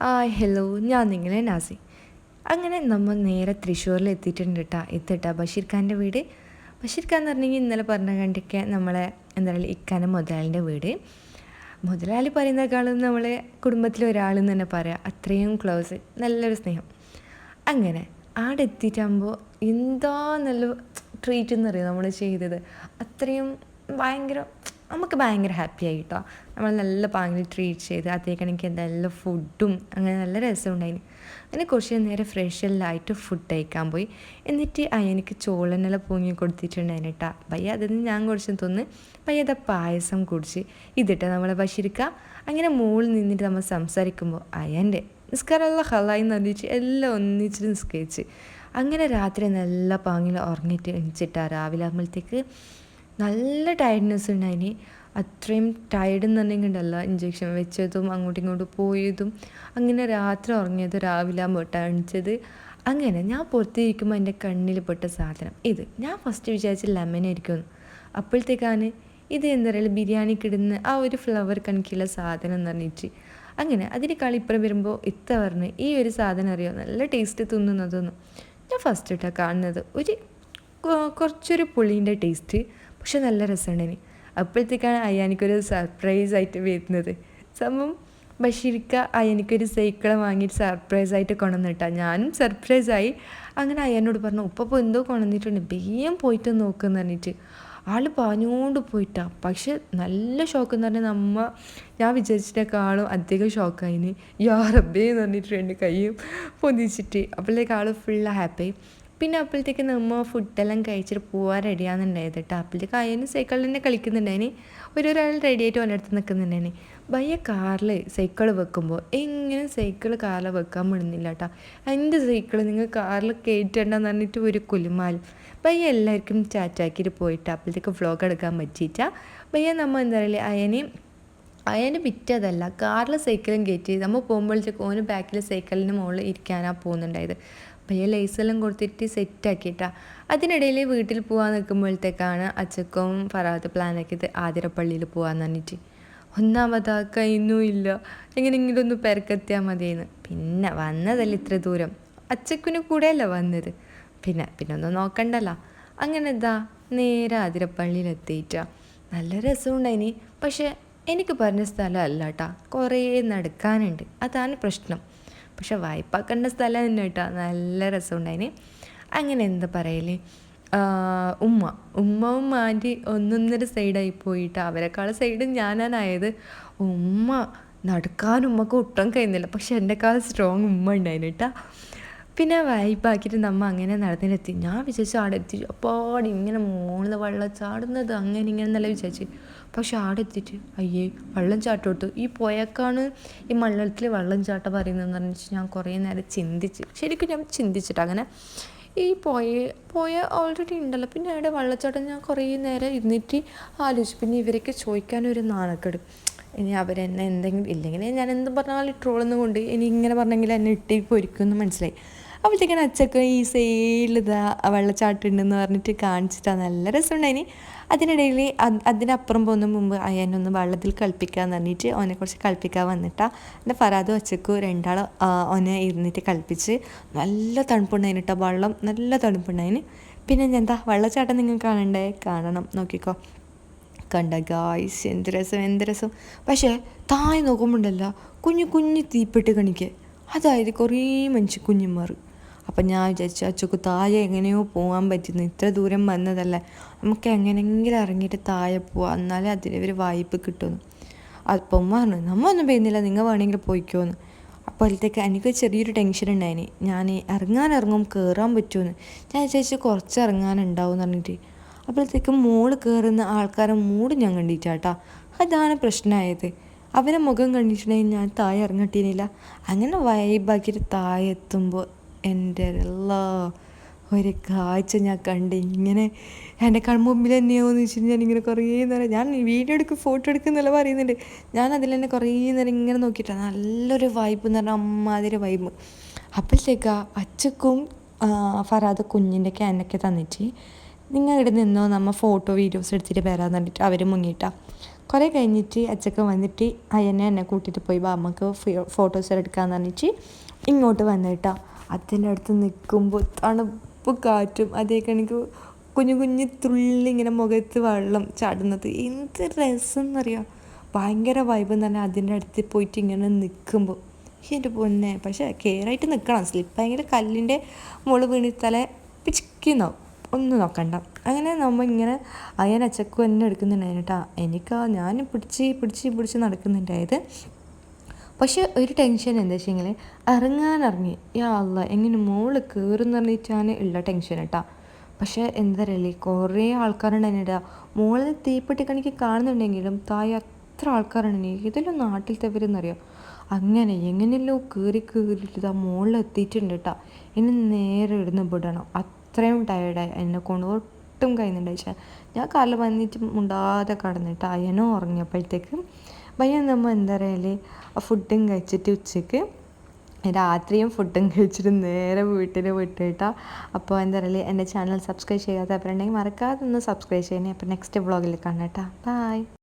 Hello, ഞാൻ നിങ്ങളെ Nazi. അങ്ങനെ നമ്മൾ നേരെ തൃശ്ശൂരിൽ എത്തിയിട്ടുണ്ട് എത്തിട്ടാ ബഷീർ ഖാൻ്റെ വീട്. ബഷീർ ഖാൻ എന്ന് പറഞ്ഞെങ്കിൽ ഇന്നലെ പറഞ്ഞ കണ്ടൊക്കെ നമ്മളെ എന്താ പറയുക ഇക്കാൻ്റെ മുതലാളിൻ്റെ വീട്. മുതലാളി പറയുന്നേക്കാളും നമ്മളെ കുടുംബത്തിലെ ഒരാളെന്ന് തന്നെ പറയാം. അത്രയും ക്ലോസ്, നല്ലൊരു സ്നേഹം. അങ്ങനെ ആടെ എത്തിയിട്ടാകുമ്പോൾ എന്താ നല്ല ട്രീറ്റ് എന്നറിയാം നമ്മൾ ചെയ്തത്. അത്രയും ഭയങ്കര നമുക്ക് ഭയങ്കര ഹാപ്പി ആയി കേട്ടോ. നമ്മൾ നല്ല പാങ്ങിൽ ട്രീറ്റ് ചെയ്ത് അതേക്കണെങ്കിൽ നല്ല ഫുഡും അങ്ങനെ നല്ല രസമുണ്ടായിന്. അങ്ങനെ കുറച്ച് നേരം ഫ്രഷെല്ലായിട്ട് ഫുഡ് കഴിക്കാൻ പോയി. എന്നിട്ട് എനിക്ക് ചോളനെല്ലാം പൊങ്ങി കൊടുത്തിട്ടുണ്ടായിന് കേട്ടോ. പയ്യ അതിൽ നിന്ന് ഞാൻ കുറച്ച് തിന്ന് പയ്യത പായസം കുടിച്ച് ഇതിട്ട് നമ്മളെ ബഷീർക്ക അങ്ങനെ മുകളിൽ നിന്നിട്ട് നമ്മൾ സംസാരിക്കുമ്പോൾ അയ്യൻ്റെ നിസ്കാരമെല്ലാം ഹലായി എന്ന് പറഞ്ഞിട്ട് എല്ലാം ഒന്നിച്ചിട്ട് നിസ്കരിച്ച് അങ്ങനെ രാത്രി നല്ല പാങ്ങിൽ ഉറങ്ങിയിട്ട് എണിച്ചിട്ടാ രാവിലെ ആകുമ്പോഴത്തേക്ക് നല്ല ടയർഡ്നെസ് ഉണ്ടായിന്. അത്രയും ടയർഡ് എന്ന് പറഞ്ഞിട്ടുണ്ടല്ലോ, ഇഞ്ചക്ഷൻ വെച്ചതും അങ്ങോട്ടും ഇങ്ങോട്ടും പോയതും അങ്ങനെ രാത്രി ഉറങ്ങിയത് രാവിലെ ആകുമ്പോൾ എണിച്ചത്. അങ്ങനെ ഞാൻ പുറത്തിരിക്കുമ്പോൾ എൻ്റെ കണ്ണിൽ പെട്ട സാധനം ഇത്. ഞാൻ ഫസ്റ്റ് വിചാരിച്ച ലെമൺ ആയിരിക്കുമെന്ന്. അപ്പോഴത്തേക്കാണ് ഇത് എന്താ പറയുക ബിരിയാണിക്കിടുന്ന ആ ഒരു ഫ്ലവർ കണക്കുള്ള സാധനം എന്ന് പറഞ്ഞിട്ട് അങ്ങനെ അതിന് കളിപ്പുറം വരുമ്പോൾ ഇത്ത പറഞ്ഞ് ഈ ഒരു സാധനം അറിയോ നല്ല ടേസ്റ്റ് തിന്നുന്നതൊന്നും. ഞാൻ ഫസ്റ്റ് ഇട്ടാണ് കാണുന്നത് ഒരു കുറച്ചൊരു പുളീൻ്റെ ടേസ്റ്റ്, പക്ഷെ നല്ല രസമുണ്ടായിന്. അപ്പോഴത്തേക്കാണ് അയ്യാനിക്കൊരു സർപ്രൈസായിട്ട് വരുന്നത്. സംഭവം ബഷീർക്ക അയ്യാനിക്കൊരു സൈക്കിള് വാങ്ങിയിട്ട് സർപ്രൈസായിട്ട് കൊണ്ടുവന്നിട്ടാ. ഞാനും സർപ്രൈസായി. അങ്ങനെ അയ്യാനോട് പറഞ്ഞു ഉപ്പപ്പോൾ എന്തോ കൊണ്ടുവന്നിട്ടുണ്ട്, വേഗം പോയിട്ട് നോക്കുമെന്ന് പറഞ്ഞിട്ട് ആൾ പാഞ്ഞുകൊണ്ട് പോയിട്ടാ. പക്ഷെ നല്ല ഷോക്ക് എന്ന് പറഞ്ഞാൽ ഞാൻ വിചാരിച്ചിട്ടേക്കാളും അധികം ഷോക്കായിന്. യാ റബ്ബേ എന്ന് പറഞ്ഞിട്ട് രണ്ട് കൈയും പൊന്തിച്ചിട്ട് അപ്പോഴത്തേക്ക് ആൾ ഫുള്ള് ഹാപ്പിയായി. പിന്നെ അപ്പോഴത്തേക്ക് നമ്മൾ ഫുഡെല്ലാം കഴിച്ചിട്ട് പോകാൻ റെഡിയാകുന്നുണ്ടായത് കേട്ടോ. അപ്പോഴത്തേക്ക് അയ്യന് സൈക്കിളിൽ തന്നെ കളിക്കുന്നുണ്ടായിന്. ഒരാൾ റെഡിയായിട്ട് അവനടുത്ത് നിൽക്കുന്നുണ്ടായിന്. ഭയ്യ കാറിൽ സൈക്കിൾ വെക്കുമ്പോൾ എങ്ങനെ സൈക്കിൾ കാറിൽ വെക്കാൻ വിടുന്നില്ല കേട്ടോ. എൻ്റെ സൈക്കിൾ നിങ്ങൾ കാറിൽ കയറ്റണ്ടെന്ന് പറഞ്ഞിട്ട് ഒരു കുലുമാലും. ഭയ്യ എല്ലാവർക്കും ചാറ്റാക്കിയിട്ട് പോയിട്ട് അപ്പോഴത്തേക്ക് വ്ളോഗ് എടുക്കാൻ പറ്റിയിട്ടാ. ഭയ്യ നമ്മൾ എന്താ പറയുക അയന് വിറ്റതല്ല, കാറിൽ സൈക്കിളും കയറ്റി നമ്മൾ പോകുമ്പോഴത്തേക്ക് ഓന് ബാക്കിൽ സൈക്കിളിന് മുകളിൽ ഇരിക്കാനാണ് പോകുന്നുണ്ടായത്. പയ്യെ ലൈസെല്ലാം കൊടുത്തിട്ട് സെറ്റാക്കിയിട്ടാ. അതിനിടയിൽ വീട്ടിൽ പോകാൻ നിൽക്കുമ്പോഴത്തേക്കാണ് അച്ചക്കും ഫറാത്ത് പ്ലാനാക്കിയത് ആതിരപ്പള്ളിയിൽ പോകാമെന്ന് പറഞ്ഞിട്ട്. ഒന്നാമതാക്കായൊന്നും ഇല്ല, എങ്ങനെയെങ്കിലും ഒന്ന് പെരക്കെത്തിയാൽ മതിയെന്ന്. പിന്നെ വന്നതല്ല ഇത്ര ദൂരം, അച്ചക്കിന് കൂടെയല്ല വന്നത്. പിന്നെ ഒന്നും നോക്കണ്ടല്ലോ. അങ്ങനെ നേരെ ആതിരപ്പള്ളിയിലെത്തിയിട്ടാ. നല്ല രസമുണ്ടായിനി. പക്ഷേ എനിക്ക് പറഞ്ഞ സ്ഥലമല്ല കേട്ടോ, കുറേ നടക്കാനുണ്ട്, അതാണ് പ്രശ്നം. പക്ഷെ വായ്പാക്കേണ്ട സ്ഥലം തന്നെ കേട്ടോ, നല്ല രസമുണ്ടായിന്. അങ്ങനെ എന്താ പറയല് ഉമ്മവും ആൻറ്റി ഒന്നൊന്നര സൈഡായി പോയിട്ട് അവരെക്കാൾ സൈഡ് ഞാനായത്. ഉമ്മ നടക്കാനും ഉമ്മക്ക് ഒട്ടും കഴിയുന്നില്ല, പക്ഷെ എൻ്റെക്കാൾ സ്ട്രോങ് ഉമ്മ ഉണ്ടായിന് കേട്ടോ. പിന്നെ വൈബാക്കിയിട്ട് നമ്മൾ അങ്ങനെ നടന്നിട്ടെത്തി. ഞാൻ വിചാരിച്ചു അവിടെ എത്തി അപ്പാടെ ഇങ്ങനെ മുകളിൽ വെള്ളം ചാടുന്നത് അങ്ങനെ ഇങ്ങനെ എന്നല്ല വിചാരിച്ച്. പക്ഷെ അവിടെ എത്തിയിട്ട് അയ്യേ വെള്ളം ചാട്ടോട്ട് ഈ പുഴക്കാണ് ഈ മലയാളത്തിൽ വെള്ളം ചാട്ട പറയുന്നതെന്ന് പറഞ്ഞിട്ട് ഞാൻ കുറേ നേരം ശരിക്കും ഞാൻ ചിന്തിച്ചിട്ട് അങ്ങനെ ഈ പുഴ ഓൾറെഡി ഉണ്ടല്ലോ, പിന്നെ അവിടെ വെള്ളച്ചാട്ടം ഞാൻ കുറേ നേരം ഇരുന്നിട്ട് ആലോചിച്ചു. പിന്നെ ഇവരൊക്കെ ചോദിക്കാനൊരു നാണക്കേട്, ഇനി അവരെന്നെ എന്തെങ്കിലും ഇല്ലെങ്കിൽ ഞാൻ എന്ത് പറഞ്ഞാലും ട്രോളൊന്നും കൊണ്ട് ഇനി ഇങ്ങനെ പറഞ്ഞെങ്കിൽ എന്നെ ഇട്ടി പൊരിക്കുമെന്ന് മനസ്സിലായി. അപ്പോഴത്തേക്കാണ് അച്ചക്ക് ഈ സൈഡിൽ വെള്ളച്ചാട്ടമുണ്ടെന്ന് പറഞ്ഞിട്ട് കാണിച്ചിട്ടാണ് നല്ല രസമുണ്ടായിന്. അതിനിടയിൽ അതിനപ്പുറം പോകുന്ന മുമ്പ് അയ്യാനൊന്ന് വെള്ളത്തിൽ കളിപ്പിക്കാമെന്ന് പറഞ്ഞിട്ട് ഓനെ കുറച്ച് കളിപ്പിക്കാൻ വന്നിട്ടാ. എൻ്റെ ഫറാദും അച്ചക്കും രണ്ടാളും ഓനെ ഇരുന്നിട്ട് കളിപ്പിച്ച്. നല്ല തണുപ്പുണ്ടായിന് കേട്ടോ, വെള്ളം നല്ല തണുപ്പുണ്ടായിന്. പിന്നെ എന്താ വെള്ളച്ചാട്ടം നിങ്ങൾ കാണണം, നോക്കിക്കോ. കണ്ട ഗായ്സ്, എന്ത് രസം. പക്ഷേ താഴെ നോക്കുമ്പോണ്ടല്ല കുഞ്ഞു തീപ്പെട്ട് കണിക്ക്, അതായത് കുറേ മനുഷ്യ കുഞ്ഞുമാർ. അപ്പം ഞാൻ വിചാരിച്ചു അച്ചക്ക് താഴെ എങ്ങനെയോ പോകാൻ പറ്റുന്നു, ഇത്ര ദൂരം വന്നതല്ലേ, നമുക്ക് എങ്ങനെയെങ്കിലും ഇറങ്ങിയിട്ട് താഴെ പോവാം, എന്നാലേ അതിനൊരു വായ്പ കിട്ടുമെന്ന്. അപ്പം പറഞ്ഞു നമ്മ ഒന്നും ചെയ്യുന്നില്ല, നിങ്ങൾ വേണമെങ്കിൽ പോയിക്കോന്ന്. അപ്പോഴത്തേക്ക് എനിക്ക് ചെറിയൊരു ടെൻഷൻ ഉണ്ടായിന്, ഞാൻ ഇറങ്ങും കയറാൻ പറ്റുമെന്ന്. ഞാൻ വിചാരിച്ചു കുറച്ച് ഇറങ്ങാനുണ്ടാവും എന്ന് പറഞ്ഞിട്ട്. അപ്പോഴത്തേക്കും മോള് കയറുന്ന ആൾക്കാരെ മൂട് ഞാൻ കണ്ടിട്ടാട്ടാ. അതാണ് പ്രശ്നമായത്. അവരെ മുഖം കണ്ടിട്ടുണ്ടെങ്കിൽ ഞാൻ താഴെ ഇറങ്ങിട്ടില്ല. അങ്ങനെ വൈബാക്കിയിട്ട് താഴെ എത്തുമ്പോൾ എൻ്റെ ഒരു കാഴ്ച ഞാൻ കണ്ട് ഇങ്ങനെ എൻ്റെ കൺമുമ്പിൽ തന്നെയാവുമെന്ന് വെച്ചിട്ട് ഞാനിങ്ങനെ കുറേ നേരം ഞാൻ വീഡിയോ എടുക്കും ഫോട്ടോ എടുക്കുന്നെല്ല പറയുന്നുണ്ട്. ഞാൻ അതിൽ തന്നെ കുറേ നേരം ഇങ്ങനെ നോക്കിയിട്ടാണ്. നല്ലൊരു വൈബ് എന്ന് പറഞ്ഞാൽ അമ്മാതിരി വൈബ്. അപ്പോഴത്തേക്കാ അച്ചക്കും ഫറാദ് കുഞ്ഞിൻ്റെ ക്യാനൊക്കെ തന്നിട്ട് നിങ്ങൾ ഇവിടെ നിന്നോ, നമ്മൾ ഫോട്ടോ വീഡിയോസ് എടുത്തിട്ട് വരാമെന്ന് പറഞ്ഞിട്ട് അവർ മുങ്ങിയിട്ടാ. കുറേ കഴിഞ്ഞിട്ട് അച്ചക്കൻ വന്നിട്ട് എന്നെ കൂട്ടിയിട്ട് പോയി നമുക്ക് ഫോട്ടോസ് എടുക്കാമെന്ന് പറഞ്ഞിട്ട് ഇങ്ങോട്ട് വന്നിട്ടാ അച്ഛൻ്റെ അടുത്ത് നിൽക്കുമ്പോൾ തണുപ്പ് കാറ്റും അതേക്ക് എനിക്ക് കുഞ്ഞു കുഞ്ഞു തുള്ളി ഇങ്ങനെ മുഖത്ത് വെള്ളം ചാടുന്നത് എന്ത് രസം എന്നറിയാം. ഭയങ്കര വൈബ് എന്ന് പറഞ്ഞാൽ അതിൻ്റെ അടുത്ത് പോയിട്ട് ഇങ്ങനെ നിൽക്കുമ്പോൾ എൻ്റെ പൊന്നെ. പക്ഷേ കെയറായിട്ട് നിൽക്കണം, സ്ലിപ്പ് ഭയങ്കര കല്ലിൻ്റെ മുകളിൽ വീണ് തല പിച്ചിക്കുന്നോ ഒന്നും നോക്കണ്ട. അങ്ങനെ നമ്മൾ ഇങ്ങനെ അച്ഛക്കും എന്നെ എടുക്കുന്നുണ്ടായിരുന്നു കേട്ടോ. ഞാൻ പിടിച്ച് നടക്കുന്നുണ്ടായത്. പക്ഷേ ഒരു ടെൻഷൻ എന്താ വെച്ചെങ്കിൽ ഇറങ്ങി യാ അല്ല എങ്ങനെ മുകളിൽ കയറുമെന്ന് പറഞ്ഞിട്ടാണ് ഉള്ള ടെൻഷൻ കേട്ടോ. പക്ഷേ എന്താ പറയുക, കുറേ ആൾക്കാരുണ്ടായിട്ടാ മുകളിൽ തീപ്പെട്ടി കണിക്ക് കാണുന്നുണ്ടെങ്കിലും താഴെ അത്ര ആൾക്കാരുണ്ടെങ്കിൽ ഇതെല്ലാം നാട്ടിലത്തെവരെന്നറിയാം. അങ്ങനെ എങ്ങനെയല്ലോ കയറിയിട്ട് ഇതാ മുകളിൽ എത്തിയിട്ടുണ്ട് കേട്ടോ. ഇനി നേരെ ഇടുന്ന് വിടണം. അത്രയും ടയേർഡായി, എന്നെ കൊണ്ട് ഒട്ടും കഴിയുന്നുണ്ടായിച്ചാൽ ഞാൻ കാലിൽ വന്നിട്ട് മുണ്ടാതെ കടന്നിട്ട് അയനോ ഉറങ്ങിയപ്പോഴത്തേക്കും ഭയ്യൻ നമ്മൾ എന്താ പറയല് ഫുഡും കഴിച്ചിട്ട് ഉച്ചയ്ക്ക് രാത്രിയും ഫുഡും കഴിച്ചിട്ട് നേരെ വീട്ടിൽ വിട്ടിട്ടാ. അപ്പോൾ എന്താ പറയുക, എൻ്റെ ചാനൽ സബ്സ്ക്രൈബ് ചെയ്യാത്തവരുണ്ടെങ്കിൽ മറക്കാതെ ഒന്ന് സബ്സ്ക്രൈബ് ചെയ്യണേ. അപ്പോൾ നെക്സ്റ്റ് വ്ളോഗിൽ കാണാം കേട്ടോ. ബൈ.